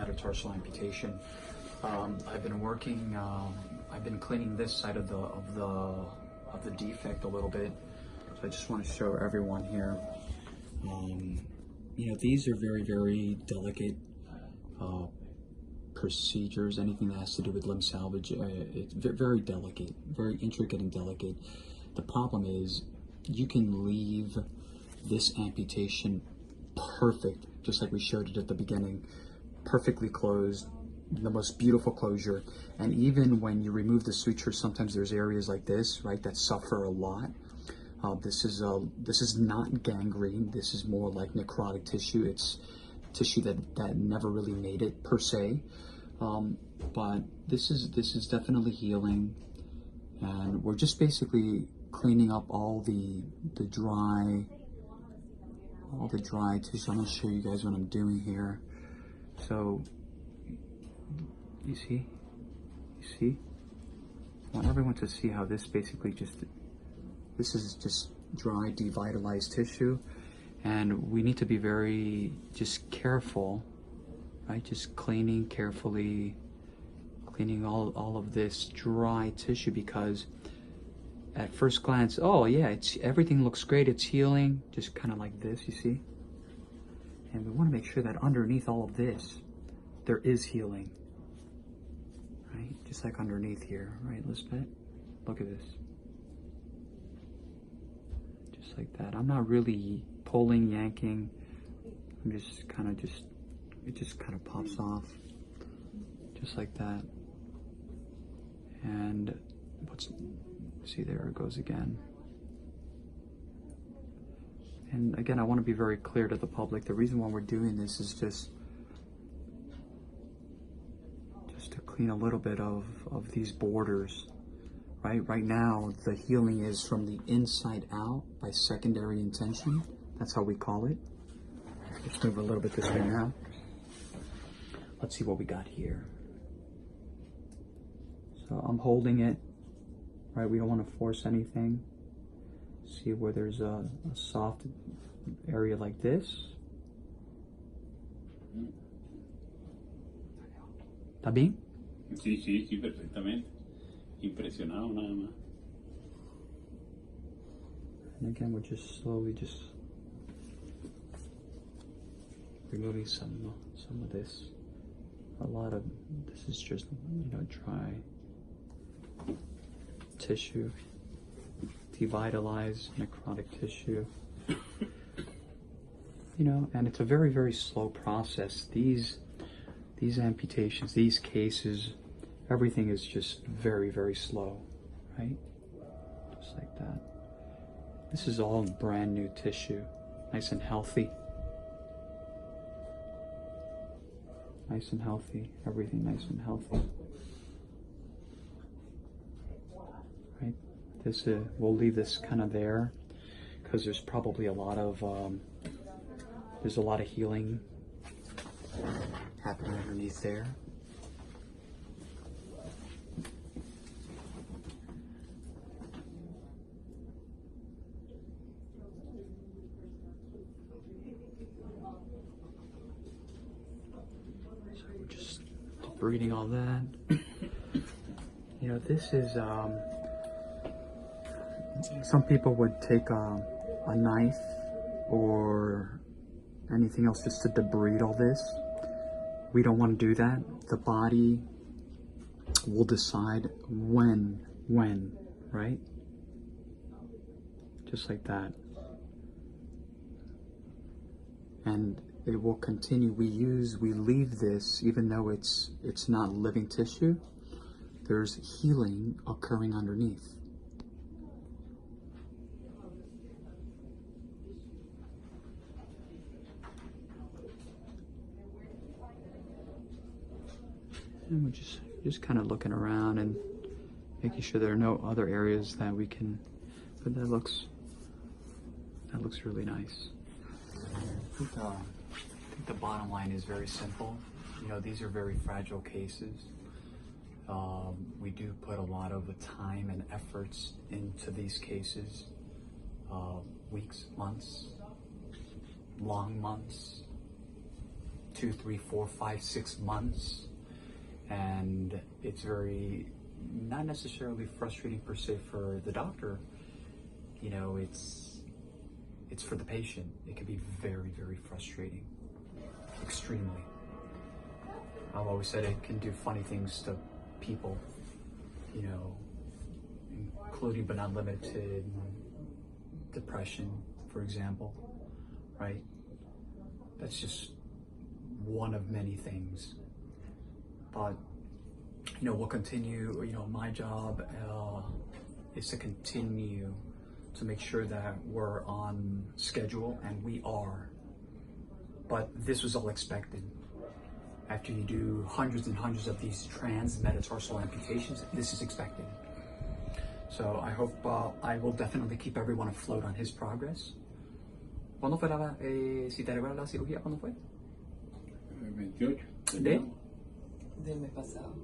transmetatarsal amputation. I've been working. I've been cleaning this side of the defect a little bit. So I just want to show everyone here. You know, these are very, very delicate procedures. Anything that has to do with limb salvage, it's very delicate, very intricate and delicate. The problem is you can leave this amputation perfect, just like we showed it at the beginning, perfectly closed, the most beautiful closure. And even when you remove the suture, sometimes there's areas like this, right, that suffer a lot. This is not gangrene. This is more like necrotic tissue. It's tissue that never really made it per se. But this is definitely healing, and we're just basically cleaning up all the dry tissue. I'm gonna show you guys what I'm doing here. So you see, I want everyone to see how this basically this is just dry, devitalized tissue, and we need to be very just careful, right? Just cleaning carefully, cleaning all of this dry tissue, because at first glance, oh yeah, everything looks great, it's healing, just kind of like this, you see? And we want to make sure that underneath all of this, there is healing, right? Just like underneath here, right, Lisbeth? Look at this. Just like that. I'm not really pulling, yanking. I'm just kind of it just kind of pops off, just like that. And see, there it goes again. And again, I want to be very clear to the public. The reason why we're doing this is just to clean a little bit of these borders. Right now, the healing is from the inside out by secondary intention. That's how we call it. Let's move a little bit this way now. Let's see what we got here. So I'm holding it, right? We don't want to force anything. See where there's a soft area like this. ¿Está bien? Sí, perfectamente. Impresionado nada más. And again, we're just slowly removing some of this. A lot of this is just, you know, dry tissue, devitalized necrotic tissue. You know, and it's a very, very slow process. These amputations, these cases, everything is just very, very slow, right? Just like that. This is all brand new tissue, nice and healthy. Nice and healthy, everything nice and healthy. Right? This we'll leave this kind of there, because there's probably a lot of healing happening underneath there. So we're just debriding all that. You know, this is some people would take a knife or anything else just to debride all this. We don't want to do that. The body will decide when, right? Just like that. And it will continue. We leave this, even though it's not living tissue, there's healing occurring underneath. And we're just kind of looking around and making sure there are no other areas that we can, but that looks really nice. I think the bottom line is very simple. You know, these are very fragile cases. We do put a lot of time and efforts into these cases, weeks, months, long months. 2, 3, 4, 5, 6 months, and it's very not necessarily frustrating per se for the doctor. You know, it's for the patient. It can be very, very frustrating, extremely. I've always said it can do funny things to people, you know, including but not limited to depression, for example, right? That's just one of many things. But, you know, we'll continue, you know, my job is to continue to make sure that we're on schedule, and we are. But this was all expected. After you do hundreds and hundreds of these transmetatarsal amputations, this is expected. So I hope I will definitely keep everyone afloat on his progress. ¿Cuándo fue si te recuerdas la cirugía? ¿Cuándo fue? 28. ¿De? Del mes pasado.